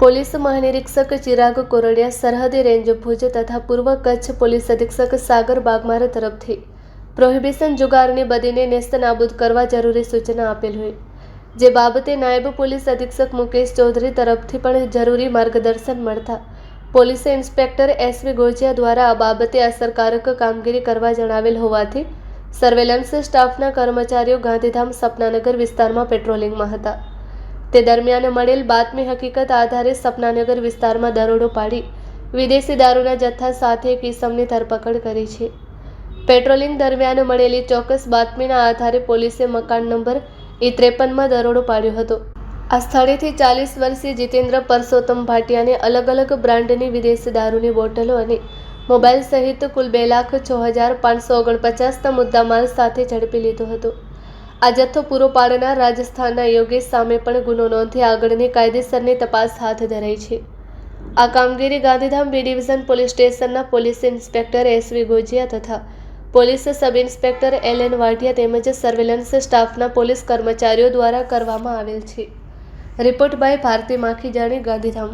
Police મહાનિરીક્ષક Chirag Kordia, સરહદી range Bhuj તથા પૂર્વ કચ્છ પોલીસ અધિક્ષક સાગર બાગમાર તરફથી પ્રોહિબિશન જુગારની બદીને નેસ્તનાબૂદ કરવા જરૂરી સૂચના આપેલ હોય, જે બાબતે નાયબ પોલીસ અધિક્ષક મુકેશ ચૌધરી તરફથી પણ જરૂરી માર્ગદર્શન મળતા પોલીસે ઇન્સ્પેક્ટર એસવી ગોજિયા દ્વારા આ બાબતે અસરકારક કામગીરી કરવા જણાવેલ હોવાથી સર્વેલન્સ સ્ટાફના કર્મચારીઓ ગાંધીધામ સપનાનગર વિસ્તારમાં પેટ્રોલિંગમાં હતા. તે દરમિયાન મળેલ બાતમી હકીકત આધારે સપનાનગર વિસ્તારમાં દરોડો પાડી વિદેશી દારૂના જથ્થા સાથે એક ઈસમની ધરપકડ કરી છે. પેટ્રોલિંગ દરમિયાન મળેલી ચોક્કસ બાતમીના આધારે પોલીસે મકાન નંબર E53માં દરોડો પાડ્યો હતો. આ સ્થળેથી 40 વર્ષીય જીતેન્દ્ર પરસોત્તમ ભાટિયાને અલગ અલગ બ્રાન્ડની વિદેશી દારૂની બોટલો અને મોબાઈલ સહિત કુલ 2,06,549ના મુદ્દામાલ સાથે ઝડપી લીધો હતો. આ જથ્થો પૂરો પાડનાર રાજસ્થાનના યોગેશ સામે પણ ગુનો નોંધી આગળની કાયદેસરની તપાસ હાથ ધરાઈ છે. આ કામગીરી ગાંધીધામ બી ડિવિઝન પોલીસ સ્ટેશનના પોલીસ ઇન્સ્પેક્ટર એસવી ગોજિયા તથા police sub inspector LN Vadhiya તેમજ સર્વેલન્સ સ્ટાફના પોલીસ કર્મચારીઓ દ્વારા કરવામાં આવેલ છે. Report by Bharti Makhijani, Gandhidham.